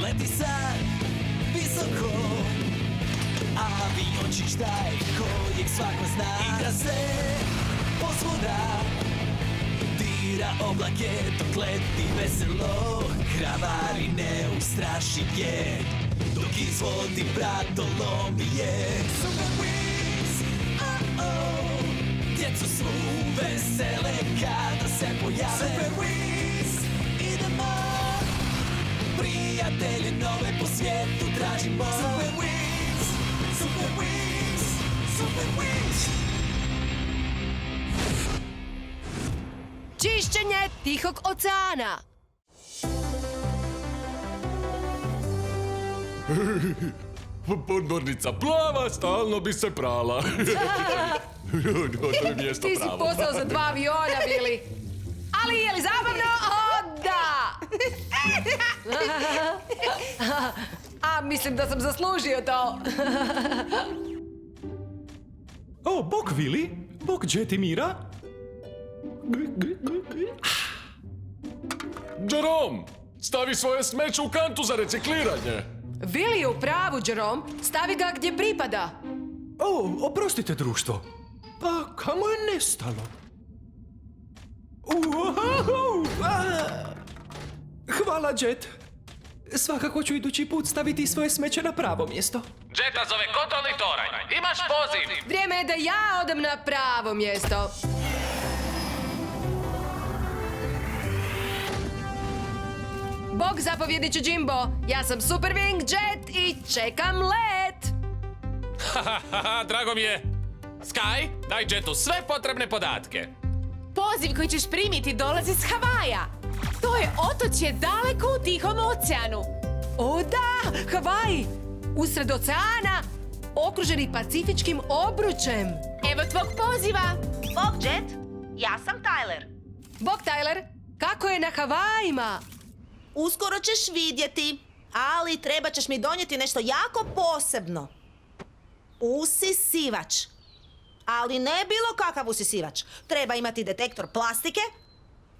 leti sad visoko. Aviončić taj kojeg svako zna, igra se posvuda, dira oblake dok leti veselo, kravari ne ustraši je, dok izvodi bratolomije. Super Wings, oh, djecu svu vesele kada se pojave. Super Wings, idemo, prijatelje nove po svijetu tražimo. Super Wings, Super Wings, Super Wings. Čišćenje Tihog oceana. Podmornica plava, stalno bi se prala. To je mjesto Ti si pravo. posao za 2 aviona, Vili. Ali je li zabavno? O, da! A, mislim da sam zaslužio to. O, bok Vili, bok Jetimira. Jerome, stavi svoje smeće u kantu za recikliranje. Vili je u pravu, Jerome. Stavi ga gdje pripada. O, oprostite društvo. Pa, kamo je nestalo? Hvala, Jet. Svakako ću idući put staviti svoje smeće na pravo mjesto. Jetta zove kontrolni toranj. Imaš poziv. Vrijeme je da ja odem na pravo mjesto. Bog zapovjedit će Jimbo. Ja sam Super Wing Jet i čekam let. Drago mi je. Sky, daj Jettu sve potrebne podatke. Poziv koji ćeš primiti dolazi s Havaja. To je otočje daleko u Tihom oceanu. O da, Havaji! Usred oceana, okruženi pacifičkim obručem. Evo tvog poziva. Bog Jet, ja sam Tyler. Bog Tyler, kako je na Havajima? Uskoro ćeš vidjeti, ali treba ćeš mi donijeti nešto jako posebno. Usisivač. Ali ne bilo kakav usisivač. Treba imati detektor plastike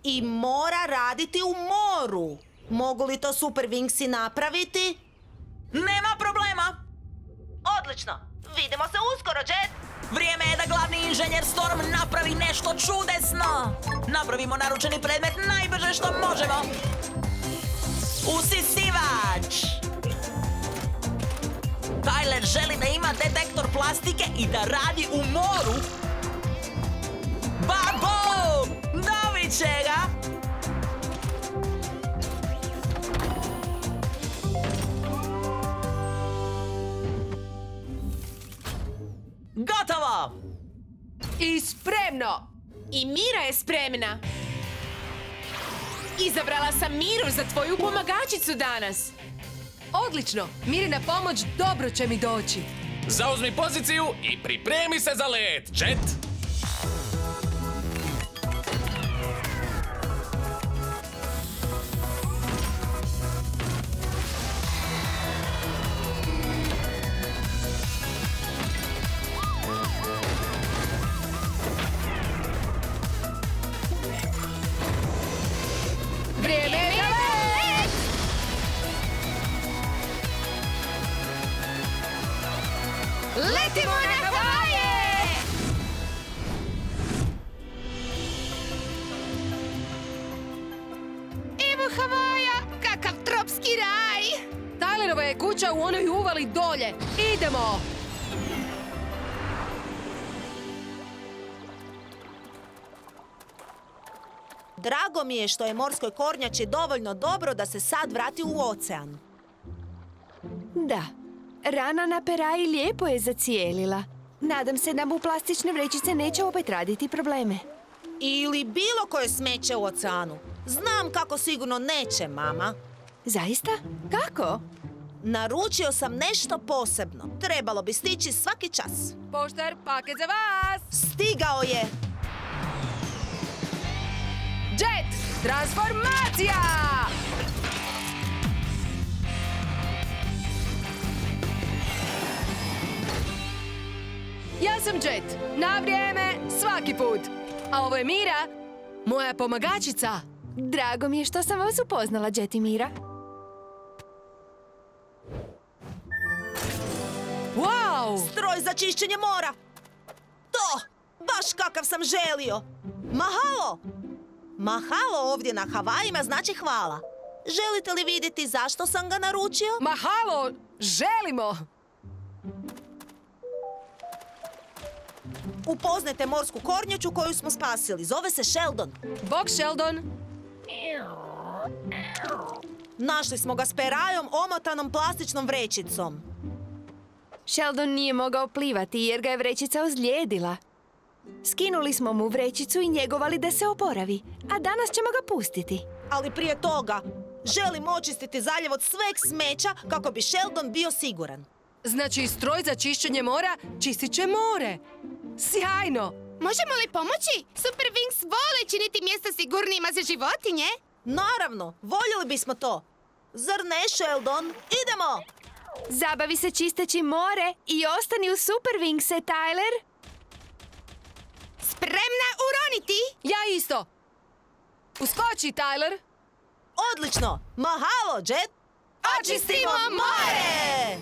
i mora raditi u moru. Mogu li to Super Wingsi napraviti? Nema problema. Odlično. Vidimo se uskoro, Jet. Vrijeme je da glavni inženjer Storm napravi nešto čudesno. Napravimo naručeni predmet najbrže što možemo. Usisivač! Tyler želi da ima detektor plastike i da radi u moru. Babo! Dobit će ga! Gotovo! I spremno! I Mira je spremna. Izabrala sam Miru za tvoju pomagačicu danas. Odlično! Mirina pomoć dobro će mi doći. Zauzmi poziciju i pripremi se za let, Jet. Vrijeme je za let! Letimo na Havaje! Evo Havaja, kakav tropski raj. Tylerova je kuća u onoj uvali dolje. Idemo! Drago mi je što je morskoj kornjači dovoljno dobro da se sad vrati u ocean. Da, rana na peraji lijepo je zacijelila. Nadam se da mu plastične vrećice neće opet raditi probleme. Ili bilo koje smeće u oceanu. Znam kako sigurno neće, mama. Zaista? Kako? Naručio sam nešto posebno. Trebalo bi stići svaki čas. Poštar, paket za vas! Stigao je! Jet, transformacija! Ja sam Jet, na vrijeme, svaki put. A ovo je Mira, moja pomagačica. Drago mi je što sam vas upoznala, Jet i Mira. Wow! Stroj za čišćenje mora! To! Baš kakav sam želio! Mahalo! Mahalo ovdje na Havajima znači hvala. Želite li vidjeti zašto sam ga naručio? Mahalo! Želimo! Upoznajte morsku kornjaču koju smo spasili. Zove se Sheldon. Bog Sheldon! Našli smo ga s perajom omotanom plastičnom vrećicom. Sheldon nije mogao plivati jer ga je vrećica ozlijedila. Skinuli smo mu vrećicu i njegovali da se oporavi, a danas ćemo ga pustiti. Ali prije toga, želim očistiti zaljev od sveg smeća kako bi Sheldon bio siguran. Znači, stroj za čišćenje mora čistit će more. Sjajno! Možemo li pomoći? Super Wings vole činiti mjesto sigurnijima za životinje. Naravno, voljeli bismo to. Zar ne, Sheldon? Idemo! Zabavi se čisteći more i ostani u Super Wingse, Tyler. Spremna uroniti? Ja isto! Uskoči, Tyler! Odlično! Mahalo, Jet! Očistimo more!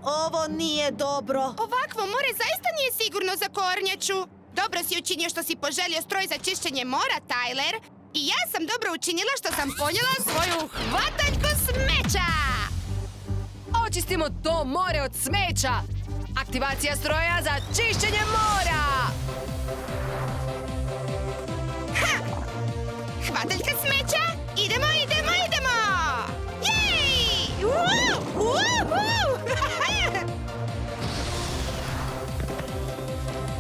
Ovo nije dobro. Ovakvo more zaista nije sigurno za kornjaču. Dobro si učinio što si poželio stroj za čišćenje mora, Tyler. I ja sam dobro učinila što sam ponijela svoju hvataljku smeća. Očistimo to more od smeća! Aktivacija stroja za čišćenje mora! Hvataljka smeća, idemo, idemo, idemo! Jej!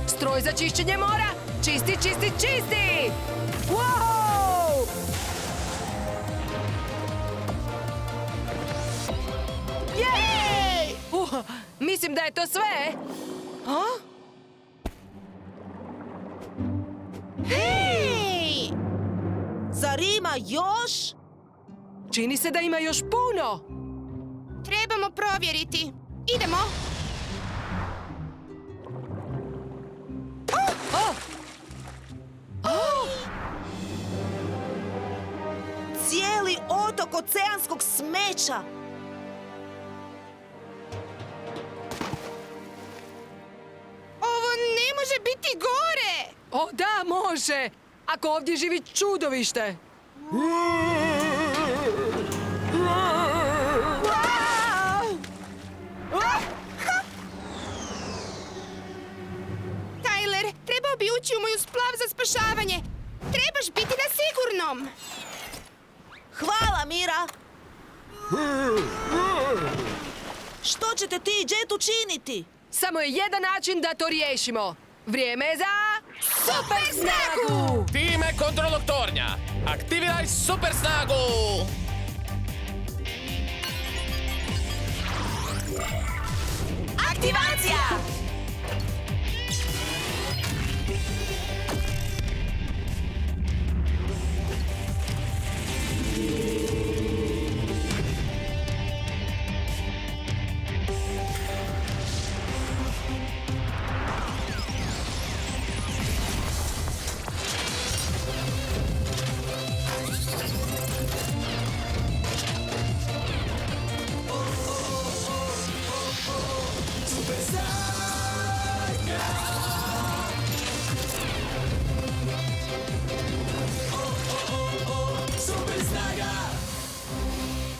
Stroj za čišćenje mora! Čisti, čisti, čisti! Wow! Jej! Mislim da je to sve. A? Hej! Zar ima još? Čini se da ima još puno. Trebamo provjeriti. Idemo. Cijeli otok oceanskog smeća. Ovo ne može biti gore! O da, može! Ako ovdje živi čudovište. Tyler, trebao bi ući u moju splav za spašavanje. Trebaš biti na sigurnom. Hvala, Mira. Što ćete ti i Jet učiniti? Samo je jedan način da to riješimo. Vrijeme je za... Super snagu! Time kontrolnog tornja, aktiviraj super snagu! Aktivacija!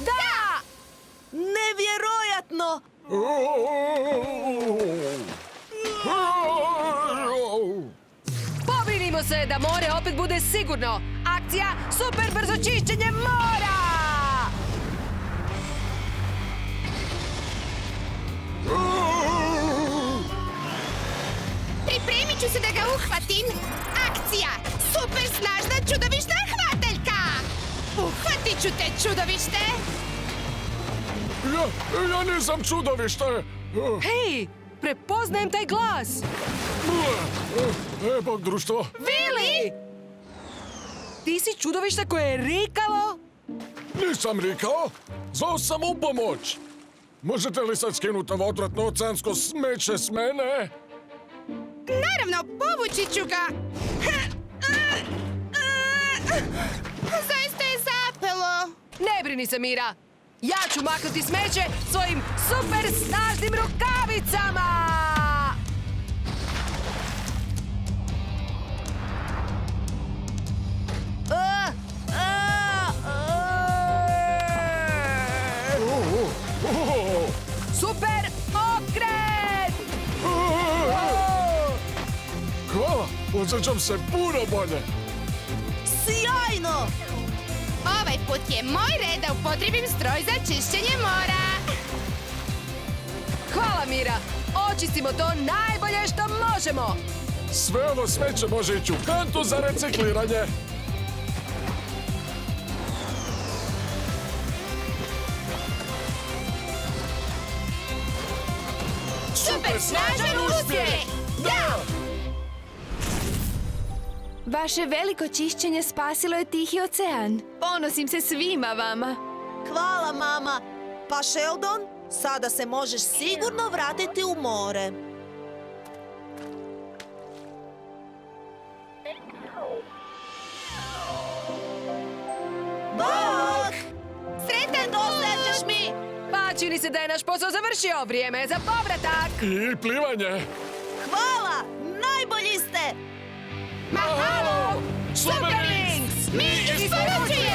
Da! Nevjerojatno! Pobrinimo se da more opet bude sigurno. Akcija super brzo čišćenje mora! Pripremit ću se da ga uhvatim. Akcija! Super snažna čudovišna hvataljka! Uhvatit ću te, čudovište! Ja nisam čudovište. Hej, prepoznajem taj glas. Bog društvo. Vili! Ti si čudovište koje je rikalo? Nisam rekao. Zvao sam u pomoć. Možete li sad skinuti ovo odvratno oceansko smeće s mene? naravno, povući ću ga. Zaista je zapelo. Ne brini se, Mira. Ja ću maknuti smeće svojim super snažnim rukavicama! Super okret! Hvala, osjećam se puno bolje. Sjajno! Ovaj put je moj red da upotrijebim stroj za čišćenje mora. Hvala, Mira! Očistimo to najbolje što možemo! Sve ovo smeće može ići u kantu za recikliranje. Super snažan uspjeh! Da! Vaše veliko čišćenje spasilo je Tihi ocean. Ponosim se svima vama. Hvala, mama. Pa Sheldon, sada se možeš sigurno vratiti u more. Bok! Sretan Dostaćeš mi! Pa čini se da je naš posao završio. Vrijeme je za povratak! I plivanje. Hvala! Najbolji ste! Mahalo! Super Super Wings! Mi isporučujemo!